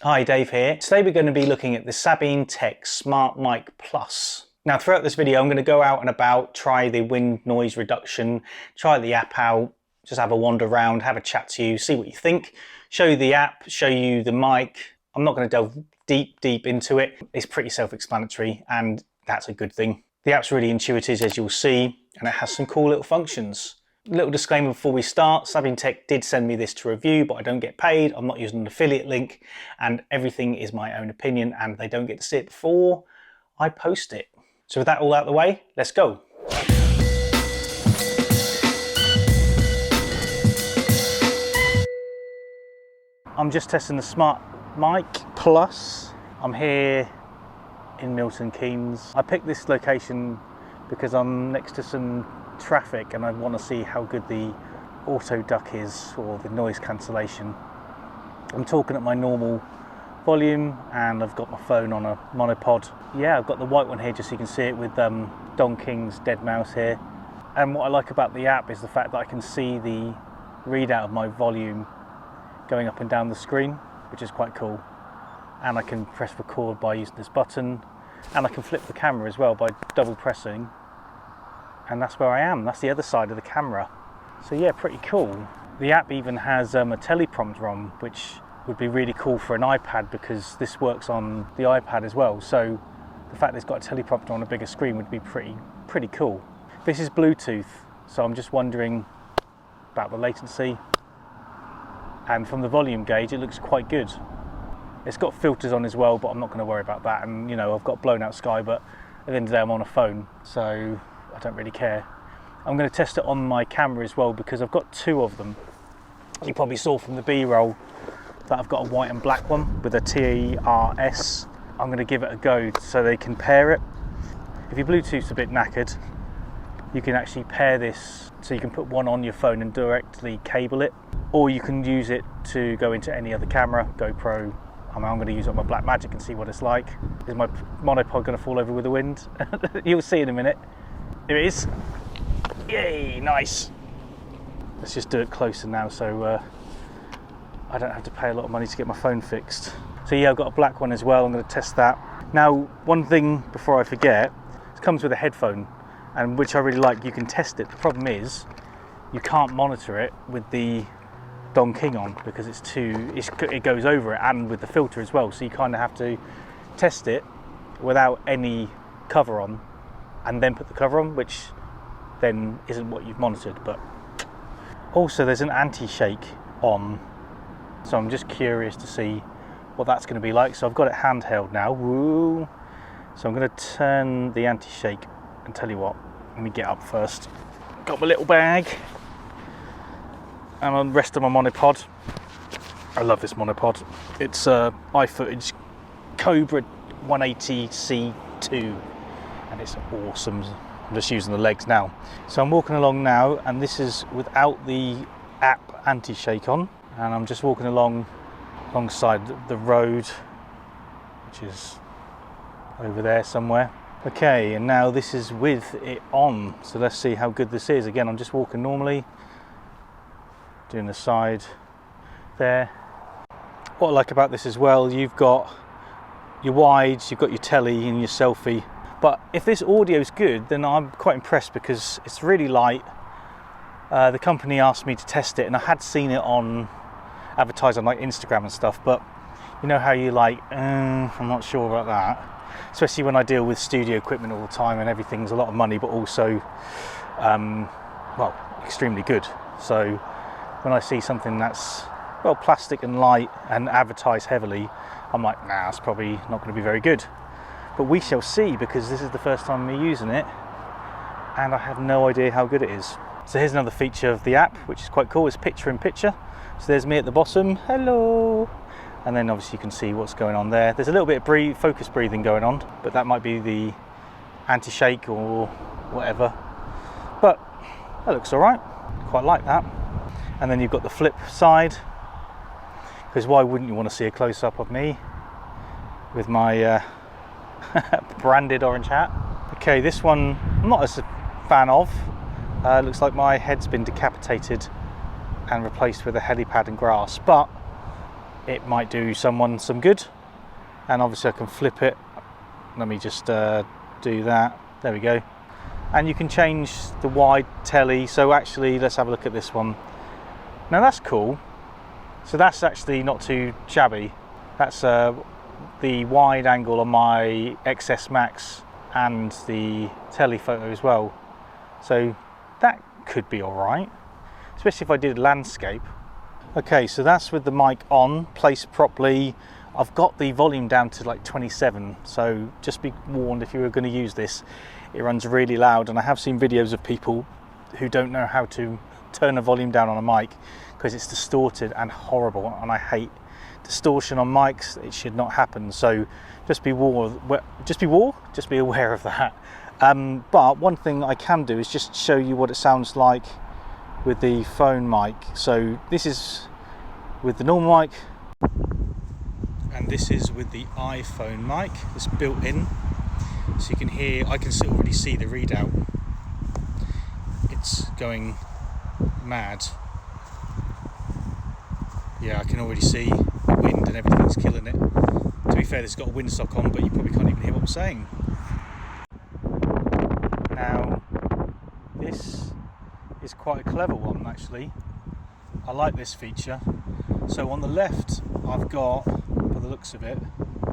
Hi, Dave here. Today we're going to be looking at the SabineTek SmartMike Plus. Now throughout this video I'm going to go out and about, try the wind noise reduction, try the app out, just have a wander around, have a chat to you, see what you think, show you the app, show you the mic. I'm not going to delve deep into it. It's pretty self-explanatory and that's a good thing. The app's really intuitive, as you'll see, and it has some cool little functions. Little disclaimer before we start, SabineTek did send me this to review, but I don't get paid. I'm not using an affiliate link, and everything is my own opinion, and they don't get to see it before I post it. So with that all out of the way, let's go. I'm just testing the SmartMike Plus. I'm here in Milton Keynes. I picked this location because I'm next to some traffic and I want to see how good the auto duck is, or the noise cancellation. I'm talking at my normal volume and I've got my phone on a monopod. Yeah, I've got the white one here just so you can see it with Don King's dead mouse here. And what I like about the app is the fact that I can see the readout of my volume going up and down the screen, which is quite cool. And I can press record by using this button, and I can flip the camera as well by double pressing. And that's where I am, that's the other side of the camera. So yeah, pretty cool. The app even has a teleprompter on, which would be really cool for an iPad because this works on the iPad as well. So the fact that it's got a teleprompter on a bigger screen would be pretty cool. This is Bluetooth, so I'm just wondering about the latency. And from the volume gauge, it looks quite good. It's got filters on as well, but I'm not going to worry about that. And you know, I've got blown out sky, but at the end of the day, I'm on a phone, so I don't really care. I'm going to test it on my camera as well because I've got two of them. You probably saw from the B-roll that I've got a white and black one with a TRS. I'm going to give it a go so they can pair it. If your Bluetooth's a bit knackered, you can actually pair this so you can put one on your phone and directly cable it, or you can use it to go into any other camera, GoPro. I'm going to use it on my Blackmagic and see what it's like. Is my monopod going to fall over with the wind? You'll see in a minute. Here it is. Yay, nice. Let's just do it closer now so I don't have to pay a lot of money to get my phone fixed. So yeah, I've got a black one as well. I'm going to test that. Now, one thing before I forget, it comes with a headphone, and which I really like. You can test it. The problem is you can't monitor it with the Don King on because it goes over it, and with the filter as well. So you kind of have to test it without any cover on and then put the cover on, which then isn't what you've monitored. But also there's an anti-shake on, so I'm just curious to see what that's going to be like. So I've got it handheld now. Woo. So I'm going to turn the anti-shake and tell you what, let me get up first. Got my little bag and on the rest of my monopod. I love this monopod. It's iFootage Cobra 180C2 and it's awesome. I'm just using the legs now. So I'm walking along now, and this is without the app anti-shake on, and I'm just walking alongside the road, which is over there somewhere. Okay, and now this is with it on, so let's see how good this is. Again, I'm just walking normally, doing the side there. What I like about this as well, you've got your wides, you've got your telly and your selfie. But if this audio is good, then I'm quite impressed because it's really light. The company asked me to test it, and I had seen it on advertised on like Instagram and stuff, but you know how you like, I'm not sure about that. Especially when I deal with studio equipment all the time and everything's a lot of money, but also, well, extremely good. So when I see something that's, well, plastic and light and advertised heavily, I'm like, nah, it's probably not going to be very good. But we shall see, because this is the first time me using it and I have no idea how good it is. So here's another feature of the app, which is quite cool. It's picture in picture. So there's me at the bottom, hello. And then obviously you can see what's going on there. There's a little bit of focus breathing going on, but that might be the anti-shake or whatever. But that looks all right, quite like that. And then you've got the flip side, because why wouldn't you want to see a close-up of me with my branded orange hat. Okay, this one I'm not as a fan of. Looks like my head's been decapitated and replaced with a helipad and grass, but it might do someone some good. And obviously I can flip it. Let me just do that. There we go. And you can change the wide telly. So actually, let's have a look at this one. Now that's cool. So that's actually not too shabby. That's the wide angle on my XS Max and the telephoto as well. So that could be all right, especially if I did landscape. Okay, so that's with the mic on, placed properly. I've got the volume down to like 27, so just be warned if you were going to use this, it runs really loud. And I have seen videos of people who don't know how to turn the volume down on a mic because it's distorted and horrible, and I hate distortion on mics. It should not happen, so just be aware of that. But one thing I can do is just show you what it sounds like with the phone mic. So this is with the normal mic, and this is with the iPhone mic. It's built in, so you can hear, I can already see the readout. It's going mad. Yeah, I can already see the wind and everything's killing it. To be fair, it's got a windsock on, but you probably can't even hear what I'm saying. Now, this is quite a clever one actually. I like this feature. So on the left, I've got, by the looks of it,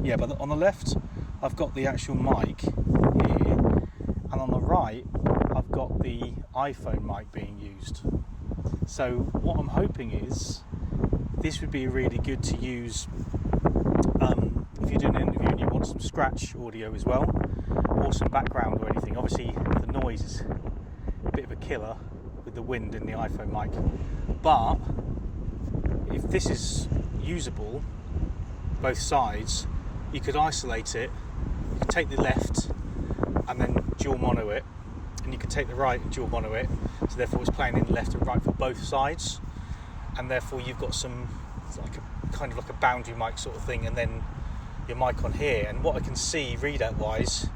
yeah, but on the left, I've got the actual mic here, and on the right, I've got the iPhone mic being used. So what I'm hoping is, this would be really good to use if you're doing an interview and you want some scratch audio as well, or some background or anything. Obviously the noise is a bit of a killer with the wind in the iPhone mic, but if this is usable, both sides, you could isolate it. You could take the left and then dual mono it, and you could take the right and dual mono it, so therefore it's playing in left and right for both sides, and therefore you've got some like a kind of like a boundary mic sort of thing, and then your mic on here. And what I can see readout wise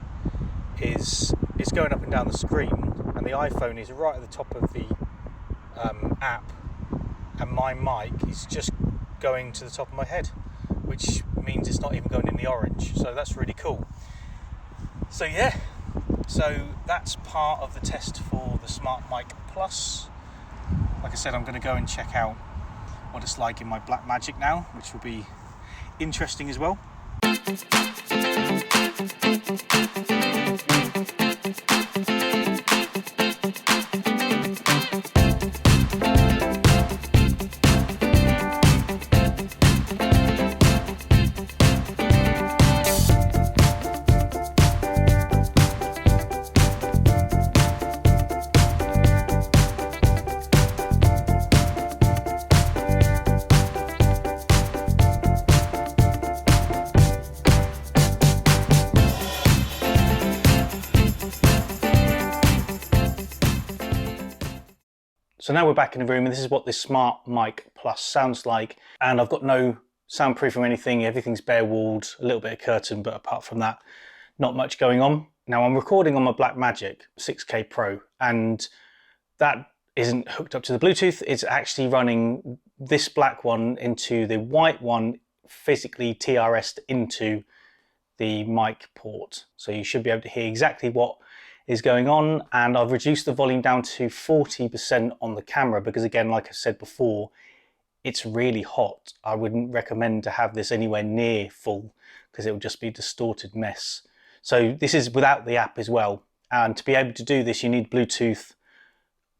is it's going up and down the screen, and the iPhone is right at the top of the app, and my mic is just going to the top of my head, which means it's not even going in the orange. So that's really cool. So yeah, so that's part of the test for the SmartMike Plus. Like I said, I'm going to go and check out what it's like in my Blackmagic now, which will be interesting as well. So now we're back in the room, and this is what this SmartMike Plus sounds like. And I've got no soundproofing or anything. Everything's bare walled, a little bit of curtain, but apart from that, not much going on. Now I'm recording on my Blackmagic 6K Pro, and that isn't hooked up to the Bluetooth. It's actually running this black one into the white one, physically TRS'd into the mic port. So you should be able to hear exactly what is going on. And I've reduced the volume down to 40% on the camera because, again, like I said before, it's really hot. I wouldn't recommend to have this anywhere near full because it would just be a distorted mess. So this is without the app as well. And to be able to do this, you need Bluetooth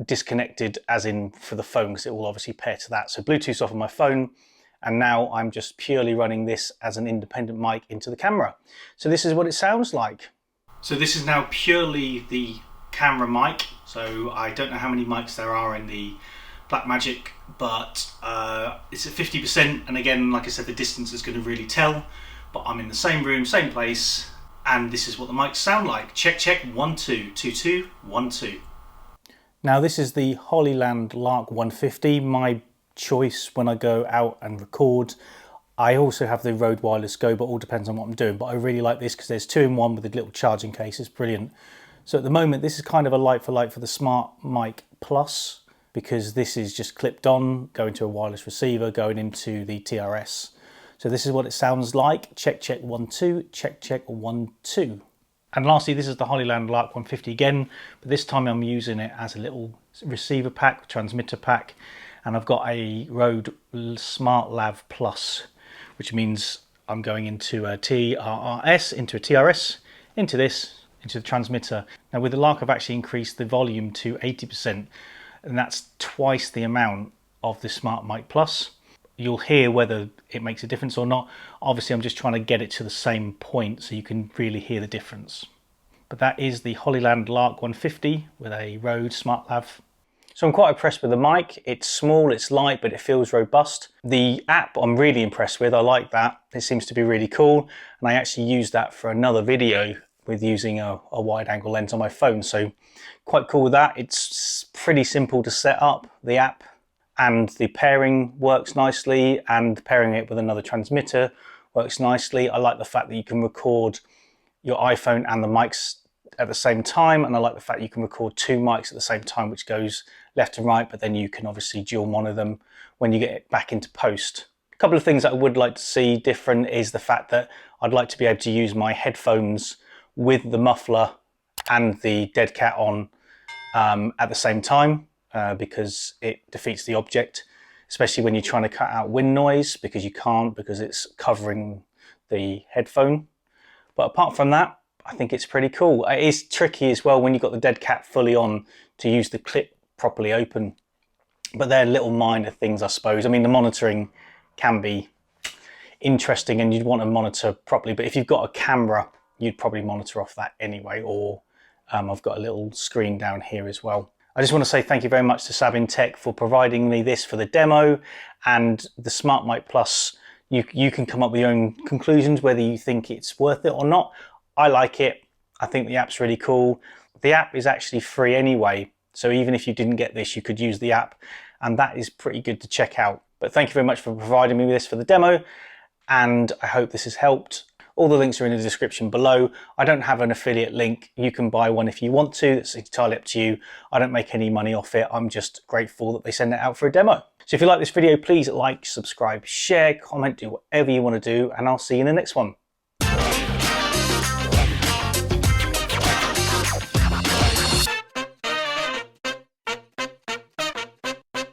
disconnected, as in for the phone, because it will obviously pair to that. So Bluetooth's off on my phone, and now I'm just purely running this as an independent mic into the camera. So this is what it sounds like. So this is now purely the camera mic. So I don't know how many mics there are in the Blackmagic, but it's at 50%. And again, like I said, the distance is going to really tell, but I'm in the same room, same place, and this is what the mics sound like. Check, check, 1, 2, 2, 2, 1, 2. Now this is the Hollyland Lark 150, my choice when I go out and record. I also have the Rode Wireless Go, but all depends on what I'm doing. But I really like this because there's 2-in-1 with a little charging case. It's brilliant. So at the moment, this is kind of a like for like for the SmartMike Plus, because this is just clipped on, going to a wireless receiver, going into the TRS. So this is what it sounds like. Check, check, 1, 2, check, check, 1, 2. And lastly, this is the Hollyland Lark 150 again, but this time I'm using it as a little receiver pack, transmitter pack, and I've got a Rode SmartLav Plus, which means I'm going into a TRRS, into a TRS, into this, into the transmitter. Now with the Lark, I've actually increased the volume to 80%, and that's twice the amount of the SmartMike Plus. You'll hear whether it makes a difference or not. Obviously, I'm just trying to get it to the same point so you can really hear the difference. But that is the Hollyland Lark 150 with a Rode SmartLav. So I'm quite impressed with the mic. It's small, it's light, but it feels robust. The app I'm really impressed with. I like that. It seems to be really cool. And I actually used that for another video with using a wide angle lens on my phone. So quite cool with that. It's pretty simple to set up, the app. And the pairing works nicely, and pairing it with another transmitter works nicely. I like the fact that you can record your iPhone and the mics at the same time, and I like the fact you can record 2 mics at the same time, which goes left and right, but then you can obviously dual monitor them when you get it back into post. A couple of things that I would like to see different is the fact that I'd like to be able to use my headphones with the muffler and the dead cat on at the same time. Because it defeats the object, especially when you're trying to cut out wind noise, because you can't, because it's covering the headphone. But apart from that, I think it's pretty cool. It is tricky as well when you've got the dead cat fully on to use the clip properly open. But they're little minor things, I suppose. I mean, the monitoring can be interesting and you'd want to monitor properly, but if you've got a camera, you'd probably monitor off that anyway, or I've got a little screen down here as well. I just want to say thank you very much to SabineTek for providing me this for the demo, and the SmartMike Plus. You can come up with your own conclusions whether you think it's worth it or not. I like it. I think the app's really cool. The app is actually free anyway, so even if you didn't get this, you could use the app, and that is pretty good to check out. But thank you very much for providing me with this for the demo, and I hope this has helped. All the links are in the description below. I don't have an affiliate link. You can buy one if you want to. It's entirely up to you. I don't make any money off it. I'm just grateful that they send it out for a demo. So if you like this video, please like, subscribe, share, comment, do whatever you want to do, and I'll see you in the next one.